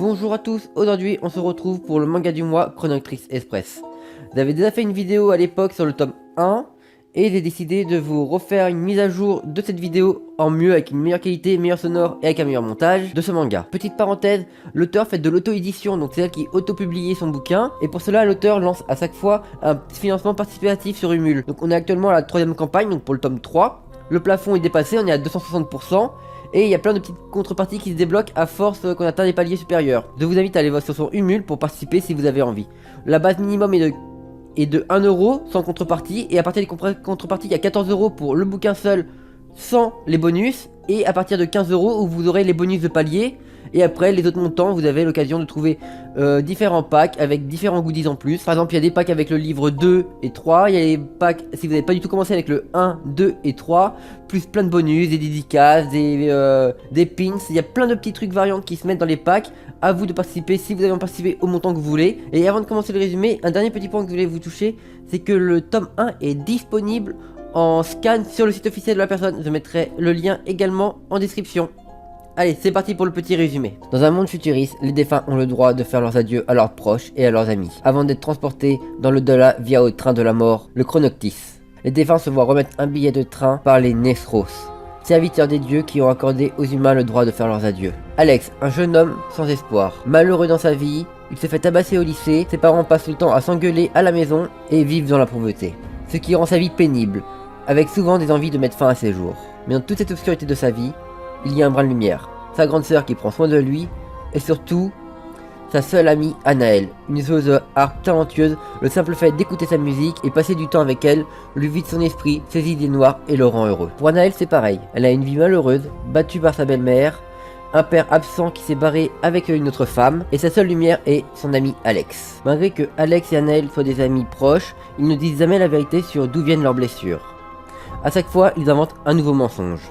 Bonjour à tous, aujourd'hui on se retrouve pour le manga du mois Chrono Trigger Express. J'avais déjà fait une vidéo à l'époque sur le tome 1 et j'ai décidé de vous refaire une mise à jour de cette vidéo en mieux, avec une meilleure qualité, meilleur sonore et avec un meilleur montage de ce manga. Petite parenthèse, l'auteur fait de l'auto-édition, donc c'est elle qui auto-publie son bouquin, et pour cela l'auteur lance à chaque fois un financement participatif sur Umul. Donc on est actuellement à la 3ème campagne, donc pour le tome 3, le plafond est dépassé, on est à 260%. Et il y a plein de petites contreparties qui se débloquent à force qu'on atteint des paliers supérieurs. Je vous invite à aller voir sur son Umul pour participer si vous avez envie. La base minimum est de 1€ sans contrepartie. Et à partir des contreparties, il y a 14€ pour le bouquin seul sans les bonus. Et à partir de 15€ où vous aurez les bonus de palier. Et après les autres montants, vous avez l'occasion de trouver différents packs avec différents goodies en plus. Par exemple, il y a des packs avec le livre 2 et 3. Il y a des packs si vous n'avez pas du tout commencé avec le 1, 2 et 3. Plus plein de bonus, des dédicaces, des pins. Il y a plein de petits trucs variants qui se mettent dans les packs. À vous de participer si vous avez participé au montant que vous voulez. Et avant de commencer le résumé, un dernier petit point que je voulais vous toucher, c'est que le tome 1 est disponible en scan sur le site officiel de la personne. Je mettrai le lien également en description. Allez, c'est parti pour le petit résumé. Dans un monde futuriste, les défunts ont le droit de faire leurs adieux à leurs proches et à leurs amis, avant d'être transportés dans l'au-delà via au train de la mort, le Chronoctis. Les défunts se voient remettre un billet de train par les Nestros, serviteurs des dieux qui ont accordé aux humains le droit de faire leurs adieux. Alex, un jeune homme sans espoir, malheureux dans sa vie, il se fait tabasser au lycée, ses parents passent le temps à s'engueuler à la maison et vivent dans la pauvreté, ce qui rend sa vie pénible, avec souvent des envies de mettre fin à ses jours. Mais dans toute cette obscurité de sa vie, il y a un brin de lumière, sa grande sœur qui prend soin de lui, et surtout, sa seule amie Anaël, une joueuse de harpe talentueuse. Le simple fait d'écouter sa musique et passer du temps avec elle lui vide son esprit, ses idées noires et le rend heureux. Pour Anaël c'est pareil, elle a une vie malheureuse, battue par sa belle-mère, un père absent qui s'est barré avec une autre femme, et sa seule lumière est son ami Alex. Malgré que Alex et Anaël soient des amis proches, ils ne disent jamais la vérité sur d'où viennent leurs blessures. A chaque fois, ils inventent un nouveau mensonge.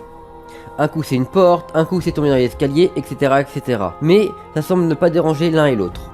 Un coup c'est une porte, un coup c'est tombé dans l'escalier, etc., etc. Mais ça semble ne pas déranger l'un et l'autre.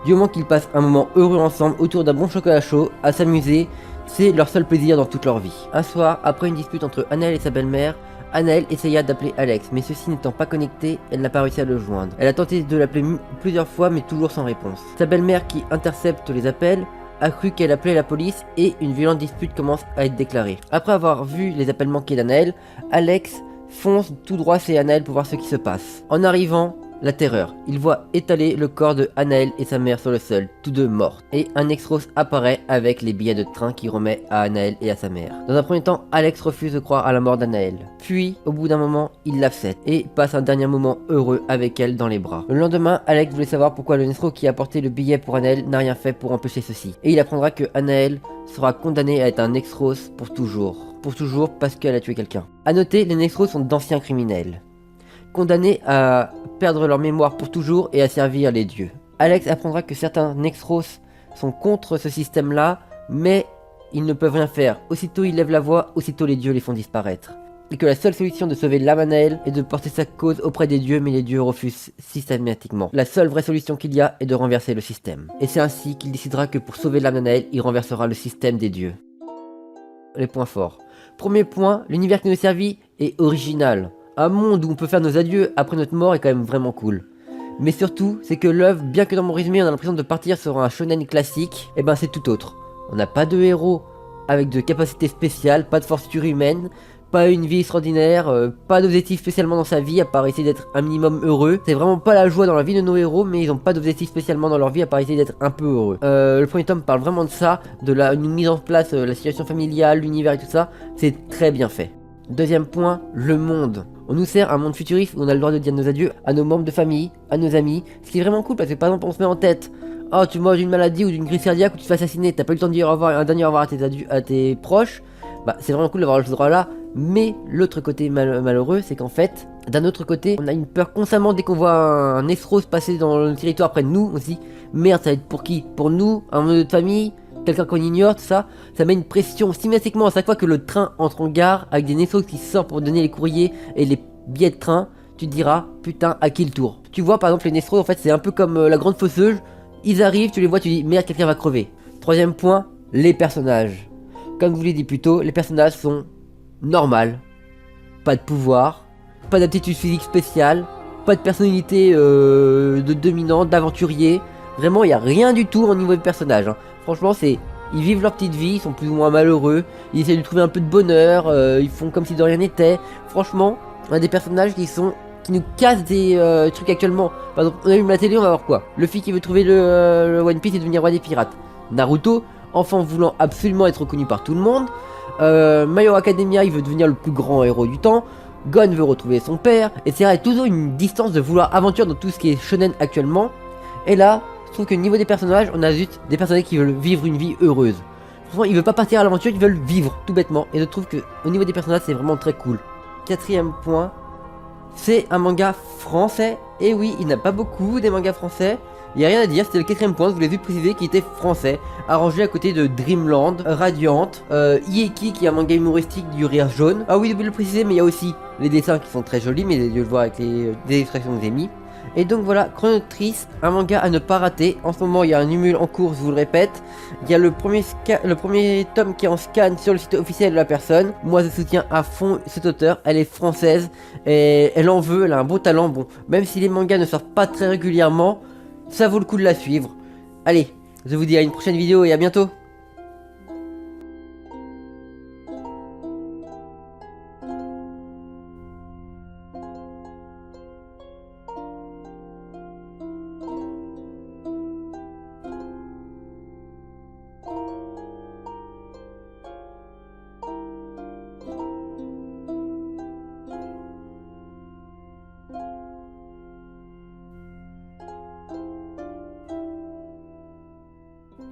Du moment qu'ils passent un moment heureux ensemble autour d'un bon chocolat chaud, à s'amuser, c'est leur seul plaisir dans toute leur vie. Un soir, après une dispute entre Anaël et sa belle-mère, Anaël essaya d'appeler Alex, mais ceci n'étant pas connecté, elle n'a pas réussi à le joindre. Elle a tenté de l'appeler plusieurs fois, mais toujours sans réponse. Sa belle-mère, qui intercepte les appels, a cru qu'elle appelait la police et une violente dispute commence à être déclarée. Après avoir vu les appels manqués d'Anaël, Alex fonce tout droit chez Anaël pour voir ce qui se passe. En arrivant, la terreur. Il voit étaler le corps de Anaël et sa mère sur le sol, tous deux morts. Et un Nexros apparaît avec les billets de train qu'il remet à Anaël et à sa mère. Dans un premier temps, Alex refuse de croire à la mort d'Anaël. Puis, au bout d'un moment, il l'accepte et passe un dernier moment heureux avec elle dans les bras. Le lendemain, Alex voulait savoir pourquoi le Nexros qui a porté le billet pour Anaël n'a rien fait pour empêcher ceci. Et il apprendra que Anaël sera condamné à être un Nexros pour toujours. Pour toujours parce qu'elle a tué quelqu'un. A noter, les Nexros sont d'anciens criminels, condamnés à perdre leur mémoire pour toujours et à servir les dieux. Alex apprendra que certains Nexros sont contre ce système-là, mais ils ne peuvent rien faire. Aussitôt ils lèvent la voix, aussitôt les dieux les font disparaître. Et que la seule solution de sauver l'âme Anaël est de porter sa cause auprès des dieux, mais les dieux refusent systématiquement. La seule vraie solution qu'il y a est de renverser le système. Et c'est ainsi qu'il décidera que pour sauver l'âme Anaël, il renversera le système des dieux. Les points forts. Premier point, l'univers qui nous servit est original. Un monde où on peut faire nos adieux après notre mort est quand même vraiment cool. Mais surtout, c'est que l'œuvre, bien que dans mon résumé on a l'impression de partir sur un shonen classique, et ben c'est tout autre. On n'a pas de héros avec de capacités spéciales, pas de force surhumaine, pas une vie extraordinaire, pas d'objectif spécialement dans sa vie à part essayer d'être un minimum heureux. C'est vraiment pas la joie dans la vie de nos héros, mais ils ont pas d'objectif spécialement dans leur vie à part essayer d'être un peu heureux. Le premier tome parle vraiment de ça, de une mise en place, la situation familiale, l'univers et tout ça, c'est très bien fait. Deuxième point, le monde. On nous sert un monde futuriste où on a le droit de dire nos adieux à nos membres de famille, à nos amis, ce qui est vraiment cool parce que par exemple on se met en tête, oh tu meurs d'une maladie ou d'une crise cardiaque ou tu te fais assassiner, t'as pas eu le temps de dire au revoir, un dernier au revoir à tes proches, bah c'est vraiment cool d'avoir ce droit là. Mais l'autre côté malheureux, c'est qu'en fait, d'un autre côté, on a une peur constamment dès qu'on voit un Nexros passer dans le territoire près de nous, on se dit merde, ça va être pour qui? Pour nous, un membre de notre famille, quelqu'un qu'on ignore, tout ça. Ça met une pression systématiquement à chaque fois que le train entre en gare avec des Nexros qui sortent pour donner les courriers et les billets de train. Tu te diras putain, à qui le tour? Tu vois, par exemple, les Nexros, en fait, c'est un peu comme la grande fosseuse. Ils arrivent, tu les vois, tu dis merde, quelqu'un va crever. Troisième point, les personnages. Comme je vous l'ai dit plus tôt, les personnages sont normal, pas de pouvoir, pas d'aptitude physique spéciale, pas de personnalité de dominante, d'aventurier. Vraiment, il n'y a rien du tout au niveau des personnages. Hein. Franchement, ils vivent leur petite vie, ils sont plus ou moins malheureux. Ils essaient de trouver un peu de bonheur, ils font comme si de rien n'était. Franchement, on a des personnages qui nous cassent des trucs actuellement. Par exemple, on allume la télé, on va voir quoi? Luffy qui veut trouver le One Piece et devenir roi des pirates. Naruto, enfant voulant absolument être reconnu par tout le monde. My Hero Academia, il veut devenir le plus grand héros du temps. Gon veut retrouver son père. Et c'est vrai, toujours une distance de vouloir aventure dans tout ce qui est shonen actuellement. Et là, je trouve que niveau des personnages, on a juste des personnages qui veulent vivre une vie heureuse. Franchement, ils veulent pas partir à l'aventure, ils veulent vivre, tout bêtement. Et je trouve que au niveau des personnages, c'est vraiment très cool. Quatrième point, c'est un manga français. Et oui, il n'y en a pas beaucoup des mangas français. Il n'y a rien à dire, c'était le quatrième point, je voulais juste préciser qu'il était français, arrangé à côté de Dreamland, Radiant, Ieki qui est un manga humoristique du rire jaune. Ah oui, je voulais le préciser, mais il y a aussi les dessins qui sont très jolis, mais je le vois avec les illustrations que j'ai mis. Et donc voilà, Chrono Trigger, un manga à ne pas rater. En ce moment, il y a un Humule en cours, je vous le répète. Il y a le premier tome qui est en scan sur le site officiel de la personne. Moi, je soutiens à fond cet auteur. Elle est française et elle en veut, elle a un beau talent. Bon, même si les mangas ne sortent pas très régulièrement, ça vaut le coup de la suivre. Allez, je vous dis à une prochaine vidéo et à bientôt.